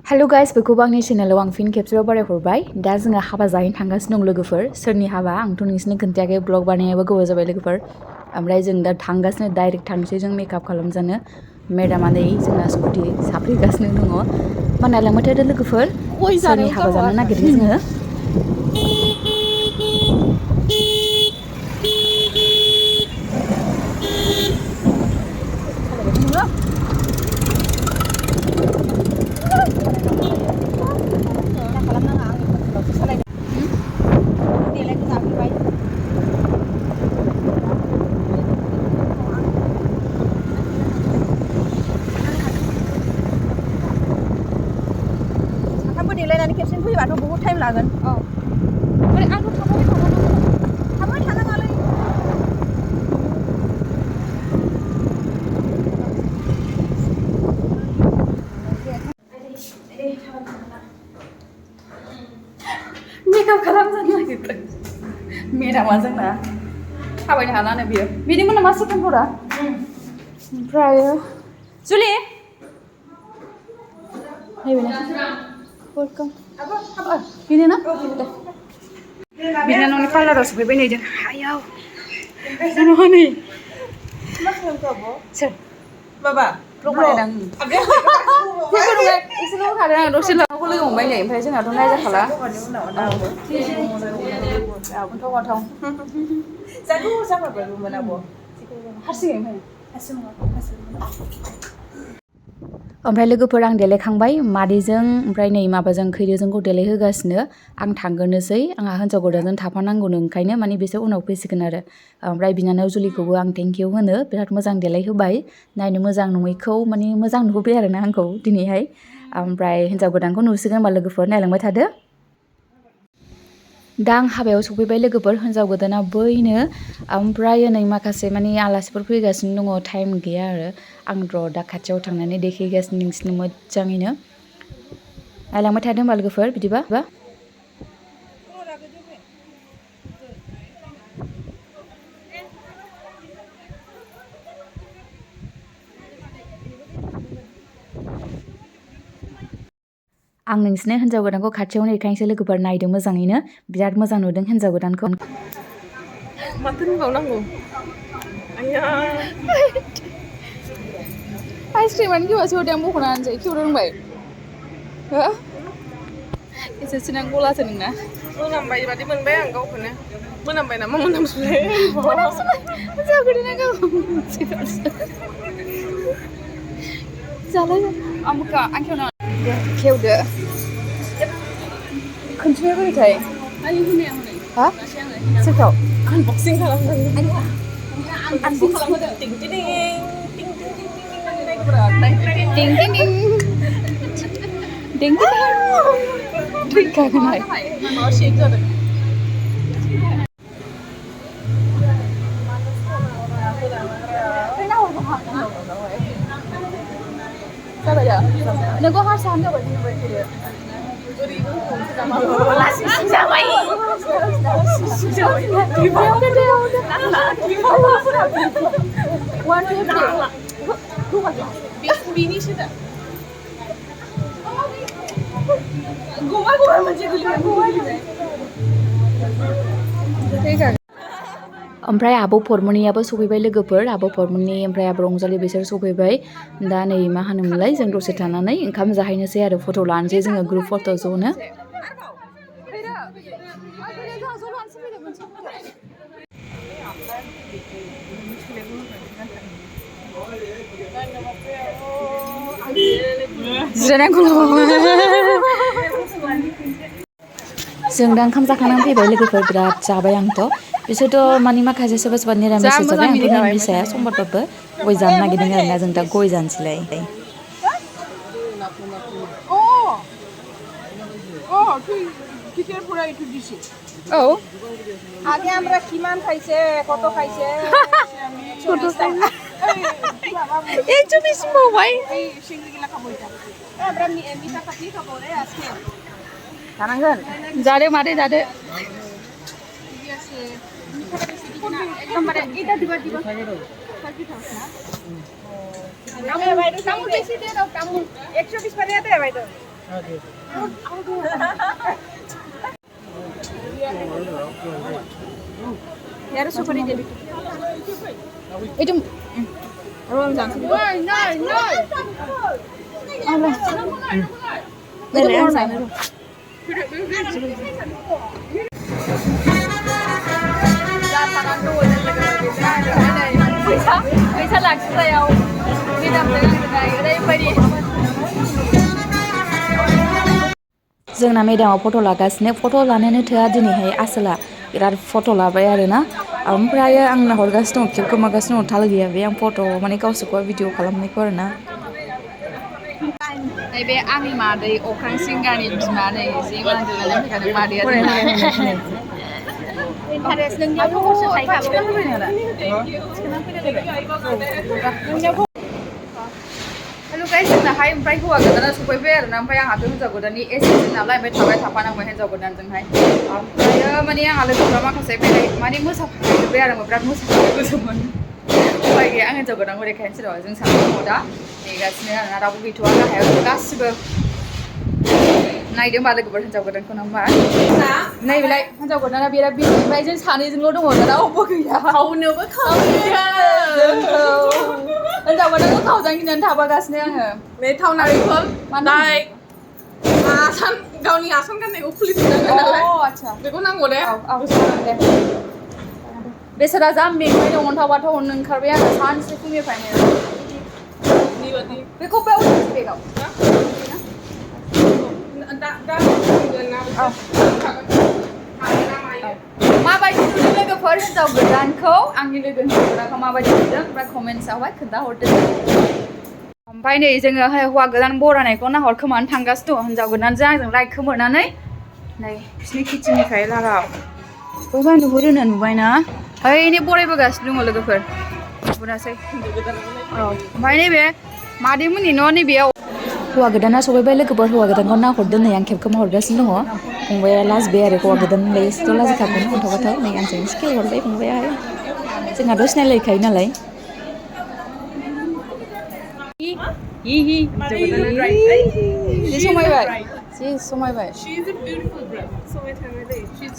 Hello guys बेखौबो आंनि चेनेलाव आं फिन खेबसेबाव बारायहरबाय दा जोङो हाबा जाहैनो थांगासिनो दं लोगोफोर सोरनि हाबा आंथ' नोंसिनो खोन्थायाखै ब्लग बानायनायाबो गोबाव जाबाय लोगोफोर ओमफ्राय जों दा थांगासिनो डाइरेक्ट थांसै जों मेकआप खालामजानो मेडामा नै जोंना स्कुटि साफ्रेगासिनो दङ मा नायलांबाय थादो लोगोफोर सोरनि हाबा जानो नागिरदों जोङो देलायनानै खेबसेनो फैबाथ' बहुत टाइम लागोन औ ओमफ्राय आंथ' थाबाय थानाङालै मेकआप खालामजानो नागिरदों मेडामा जोंना थाबायनो हालानो बियो बिनिमोन नामा सेकेन्ड फ्ल'रा ओमफ्राय जुलि वेलकाम बेनो ना बिनानावनि पार्लाराव सफैबाय नै जों आयाव बिनानावा नै मा खालामखो आब' सोर माबा ब्लग बानायदां जेबो नङा एसेल' होखादों आं दसे लानावखौ लोगो हमबाय नै ओमफ्राय जोंहाथ' नायजाखाला गोथाव गोथाव जागौ जामारबायबोमोन आब' हारसिङै ओमफ्राय लोगोफोर आं देलायखांबाय मादैजों ओमफ्राय नै माबाजों खैरोजोंखौ देलायहोगासिनो आं थांग्रोनोसै आंहा हिन्जाव गोदानजों थाफानांगौनो ओंखायनो माने बिसोर उनाव फैसिगोन आरो ओमफ्राय बिनानाव जुलिखौबो आं थेंक इउ होनो बिराद मोजां देलायहोबाय नायनो मोजां नङैखौ माने मोजां नुहोबाय आरोना आंखौ दिनैहाय ओमफ्राय हिन्जाव गोदानखौ नुसिगोन होनबा लोगोफोर नायलांबाय थादो दा आं हाबायाव सफैबाय लोगोफोर हिन्जाव गोदाना बैनो ओमफ्राय नै माखासे माने आलासिफोर फैगासिनो दङ टाइम गैया आरो आं र' दा खाथियाव थांनानै देखायगासिनो नोंसिनो मोजाङैनो नायलांबाय थादो होनबा लोगोफोर बिदिबा आं नोंसिनो हिन्जाव गोदानखौ खाथियावनो देखायनोसै लोगोफोर नायदो मोजाङैनो बिराद मोजां नुदों हिन्जाव गोदानखौ माथो होनबावनांगौ आया आइसक्रिमानो गेवासो हरदों आं बख'नानै जायो खेवनो रोंबाय हो एसे सिनां गलासो नोंना मोनामबाय बादि मोनबाय आं गावखौनो मोनामबाय नामा मोनामसुलाय हिन्जाव गोदाना गावखौ जालाय आं खेवना दे खेवदो खोन्थिनाया बोरैथाय हा सोरखौ आनबक्सिं खालामनांगौ आनबक्सिं खालामहोदो टिं टिं टिं टिं टिं टिं थैखागोनहाय माबा शेक जादों जाबाय दा नोंखौ हारसा हिन्जाव बायदि नुबाय बिनिसो दा गमा मोनसे गोलैबाय ओमफ्राय आब' परमनियाबो सफैबाय लोगोफोर आब' परमनि ओमफ्राय आब' रंजालि बिसोर सफैबाय दा नै मा होनोमोनलाय जों दसे थानानै ओंखाम जाहैनोसै आरो फट' लानोसै जोङो ग्रुप फट' ज'नो जों दा ओंखाम जाखांनानै फैबाय लोगोफोर बिराद जाबाय आंथ' बिसोरथ' माने माखासे सोरबा सोरबा निरामिस जाबाय आंथ' निरामिस जाया समबारबाबो गय जानो नागिरदों आरोना जों दा गय जानोसैलाय ও আগে আমরা কিমান খাইছে কত খাইছে কত এই তো বেশি মোবাই এই সিঙ্গিলা খাবো এটা আমরা মিঠা পাতি খাবো রে আজকে জানাগोন যারে মারে যারে ঠিক আছে একদম মানে এটা দিবা দিবা সাকি থাক না কামু বেশি দে দাও কামু 120 করে দে ভাই তো यार सुपारी दे itu Ruang jangan sini. Bisa langsung saya di dalam oरैबायदि जोंना मेदामा फट' लागासिनो फट' लानायानो थोआ दिनैहाय आसोला बिराद फट' लाबाय आरोना ओमफ्राय आंनो हरगासिनो दं खेब गोमागासिनो दं थाल गैया बे आं फट' माने गावसोरखौ भिडिअ खालामनायखौ आरोना नैबे आंनि मादै अख्रां सिंगारनि बिमा नै जि मानदोलाय फैखादों मादैया इन्टारेस्ट नोंनियावथ' खरसा थाहैखागौ हेलो गाइस जोंनाहाय ओमफ्राय हौवा गोदाना सफैबाय आरोना ओमफ्राय आंहाथ' हिन्जाव गोदाननि एसेजों नालाय ओमफ्राय थाबाय थाफानांबाय हिन्जाव गोदानजोंहाय ओमफ्रायो माने आंहा लोगोफ्रा माखासे बेराय माने मोसाफाजोब्बाय आरो बिराद मोसाफानो गोसोमोन उपाय गैया आं हिन्जाव गोदानखौ देखायनोसै र' जों सानैबो दङ दा नेगासिनो आरोना रावबो गैथ'आ गाहायाव गासिबो नायदो होमबा लोगोफोर हिन्जाव गोदानखौ नामा नायबिलाय हिन्जाव गोदाना बिराद बिजि ओमफ्राय जों सानैजोंल' दङ दा रावबो गैया खावनोबो खावनो हिन्जाव गोदानखौ खावजानो गिनानै थाबोगासिनो आङो बे थावनारिफोर मानाय आसान गावनि आसान गाननायखौ खुलिफिननांगोन नालाय आच्छा बेखौ नांगौ दे औ दे बेसोरा जा मेंबाय दं अन्थाव ओंखारबाय आङो सानसे फुंनिफ्रायनो बेखौ बेयाव बेगाव माबायदि नुदों लोगोफोर हिन्जाव गोदानखौ आंनि लोगो हिन्जाव गोदानखौ माबायदि नुदों ओमफ्राय कमेन्ट्सआवहाय खोन्थाहरदो ओमफ्राय नै जोङो हौवा गोदान बरायनायखौ नाहरखोमानो थांगासिनो दं हिन्जाव गोदानजों आंजों रायखोमोरनानै नै बिसिनि किटचेननिफ्राय लाराव बयबो नुहुरोनो नुबायना ओइनै बरायबोगासिनो दङ लोगोफोर नुहरासै औ ओमफ्राय नैबे मादैमोननि न' नैबेयाव हौवा गोदाना सफैबाय लोगोफोर हौवा गोदानखौ नाहरदो नै आं खेबखोमा हरगासिनो दङ फंबाया लाजिबाय आरो हौवा गोदान एसेथ' लाजिखागोन अन्थाव नै आंजों स्केल हरबाय फंबायाहाय जोंहाथ' सिनायलायखायो नालाय समायबाय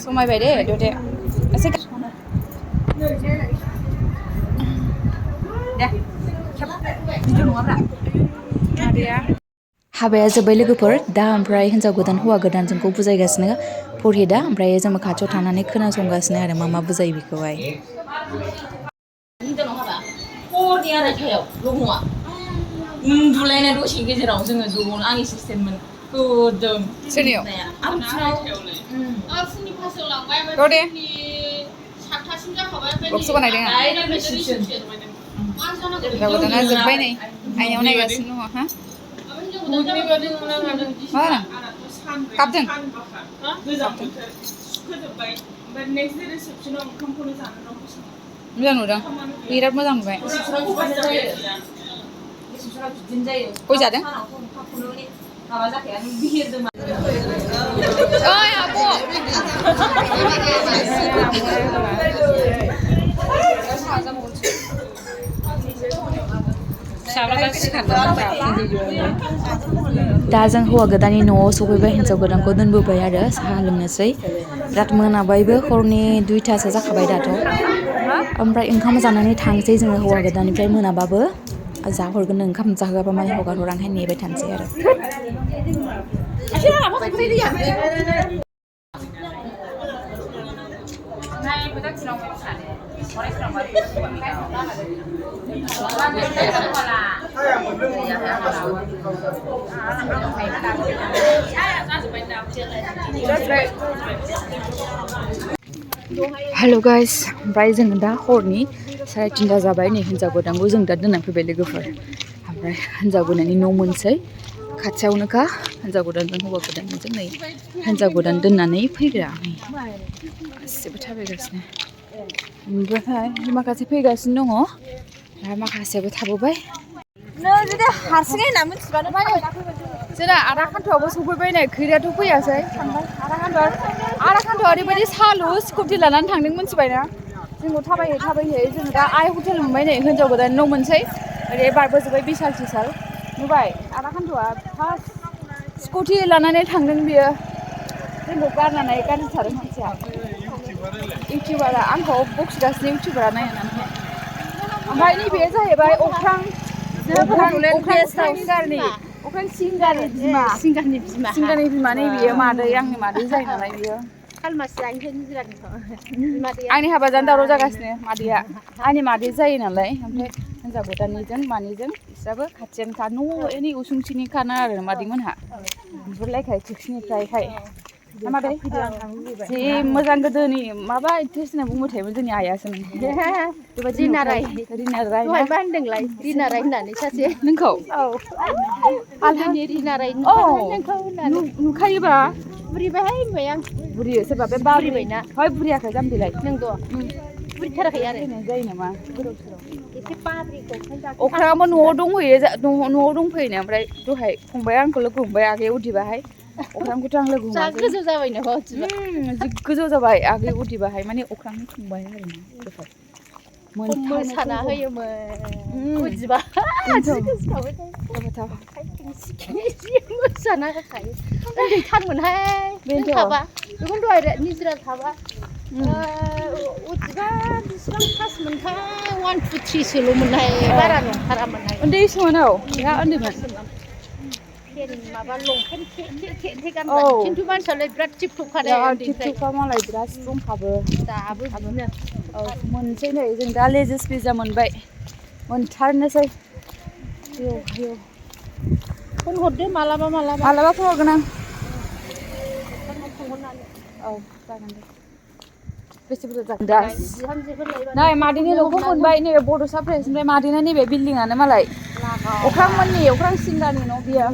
समायबाय दे दे एसे हाबाया जोब्बाय लोगोफोर दा ओमफ्राय हिन्जाव गोदान हौवा गोदान जोंखौ बुजायगासिनो पुरहितआ ओमफ्राय जोंबो खाथियाव थानानै खोनासंगासिनो आरो मा बुजायो बेखौहाय हरनि आरायथायाव लङा उन्दुलायनाय दसे गेजेराव जोङो ज'नो आंनि सिस्टेममोन होदों सोरनियाव फुंनि फासआव लांबाय दे सातथासिम जाखाबाय बक्स बानायदों आं हिन्जाव गोदाना जोब्बाय नै आइनाव नायगासिनो दङ हा मा गाबदों मोजां नुदों बिराद मोजां नुबाय गय जादों ओइ आब' दा जों हौवा गोदाननि न'आव सफैबाय हिन्जाव गोदानखौ दोनबोबाय आरो साहा लोंनोसै बिराद मोनाबायबो हरनि 2थासो जाखाबाय दाथ' ओमफ्राय ओंखाम जानानै थांसै जोङो हौवा गोदाननिफ्राय मोनाबाबो जाहरगोन ओंखाम जाहोआबा माने हगार आंहाय नेबाय थानोसै आरो हेल' गाइस ओमफ्राय जोङो दा हरनि 3:30 जाबाय नै हिन्जाव गोदानखौ जों दा दोननानै फैबाय लोगोफोर ओमफ्राय हिन्जाव गोदाननि न' मोनसै खाथियावनोखा हिन्जाव गोदानजों हौवा गोदानजों नै हिन्जाव गोदान दोननानै फैग्रा नै गासिबो थाबायगासिनो ओमफ्राय माखासे फैगासिनो दङ आरो माखासेबो थाबोबाय नों जुदि हारसिङै होनना मिथिबानो जोंना आदा खान्थ'आबो सफैबाय नै खैराथ' फैयासै थांबाय आदा खान्थ'आ ओरैबायदि सालु स्कुटि लानानै थांदों मिथिबायना जोंखौ थाबायहै जोङो दा आइ हटेल मोनबाय नै हिन्जाव गोदान न' मोनसै ओरै बारबोजोब्बाय बिसाल नुबाय आदा खान्थ'आ फार्स्ट स्कुटि लानानै थांदों बियो जोंखौ गारनानै गारजोबथारदों मानसिया इउटिउबारा आंखौ बखिगासिनो इउटिउबारा नायनानै ओमफ्राय नैबे जाहैबाय अख्रां सिंगारनि बिमा नैबेयो मादै आंनि मादै जायो नालाय बियो आंनि हाबा जानो दावराव जागासिनो मादैया आंनि मादै जायो नालाय ओमफ्राय हिन्जाव गोदाननिजों मानैजों बिस्राबो खाथियानोखा न'नि उसुंसेनिखाना आरो मादैमोनहा नुहुरलायखायो खेबसेनिफ्रायहाय मादै जि मोजां गोदोनि माबा टेस्ट होनना बुंबाय थायोमोन जोंनि आइयासो रिनाराय मा होनदोंलाय रिनाराय होननानै सासे नोंखौ आलहानि रिनाराय नुखायोबा बुरिबायहाय होनबाय आं बुरियो सोरबा बे बारिबायना हय बुरियाखै जाम्बिलाय नोंद' बुरिथाराखै आरो जायो नामा गोदाव सोराव एसे बाद्रिखौ अख्राङाबो न'आव दंहैयो न'आव दंफैयोनो ओमफ्राय दहाय फंबाय आंखौ लोगो हमबाय आगै उदिबाहाय अख्रांखौथ' आं लोगो हमाखै गोजौ जाबाय नों जि गोजौ जाबाय आगै उदिबाहाय माने अख्रांनि फंबाय आरोना दहाय मोसाना होयोमोन उदिबा मोसाना होखायो उन्दैथारमोनहाय थाबा बेखौनो दहाय निजिरा थाबा उदिबा बिसिबां क्लास मोनथाय 1 2 3 सोल'मोनहाय बारा नंथारामोनहाय उन्दैसोमोन बिराद उन्दैमोन माबा लंपेन्ट थे गानबाय खिन्थु मानसियालाय बिराद टिपटपखादे टिपटपखा मालाय बिराद स्ट्रंखाबो दाबो बिदिनो मोनसै नै जों दा लेजिस पिज्जा मोनबाय मोनथारनोसै फन हरदो मालाबा फन हरगोन आं औ जागोन दे बेसे बुरजा जाखो नै मादैनि न'खौ मोनबाय नैबे बड'सा प्रेसनिफ्राय मादैना नैबे बिल्डिंआनो मालाय अख्रां सिंगारनि न' बियो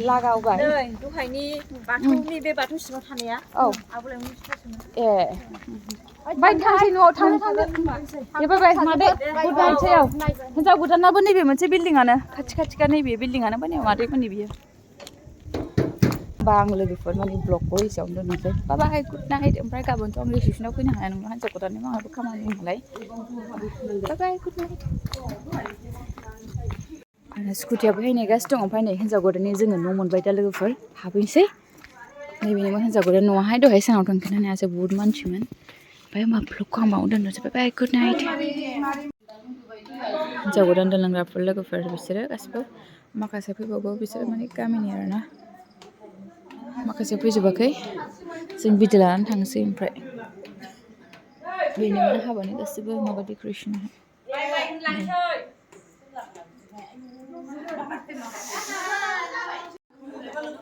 लागावबाय नै दहायनि बाथौनि बे बाथौ सिङाव थानाया औ आब'लायमोननि फिसासोमोन ए बाय थांसै न'आव थांनो बाय मादै गुड नाइटसै हिन्जाव गोदानाबो नैबे मोनसे बिल्डिंआनो खाथिखा नैबे बिल्डिंआनो बाय मादैमोननि बियो बा आं लोगोफोर माने ब्लगखौ एसेयावनो दोननोसै बाय गुड नाइट ओमफ्राय गाबोनथ' आं रिसिपसनाव फैनो हानाय नंला हिन्जाव गोदाननि आंहाबो खामानि दं नालाय बाय गुड नाइट आंना स्कुटिया बेहाय नेगासिनो दं ओमफ्राय नै हिन्जाव गोदाननि जोङो न' मोनबाय दा लोगोफोर हाबहैसै नैबेनिमोन हिन्जाव गोदान न'आहाय दहाय सानाव थांखिनानै हायासै बुहुद मानसिमोन ओमफ्राय मा ब्लगखौ आं बावनो दोननोसै बाय गुड नाइट हिन्जाव गोदान दोनलांग्राफोर लोगोफोर बिसोरो गासिबो माखासे फैबावगौ बिसोरो माने गामिनि आरोना माखासे फैजोबाखै जों भिडिअ लानानै थांसै ओमफ्राय बेनोमोन हाबानि गासिबो माबा डेक'रेसन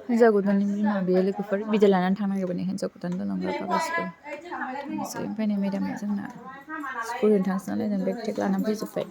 हिन्जाव गोदाननि बिमा बियो लोगोफोर भिडिअ लानानै थांनांगौबानो हिन्जाव गोदान दोनलांग्राफ्रा गासिबो ओमफ्राय नै मेदामा जोंना स्कुलजों थांसै नालाय जों बेग थेग लानानै फैजोब्बाय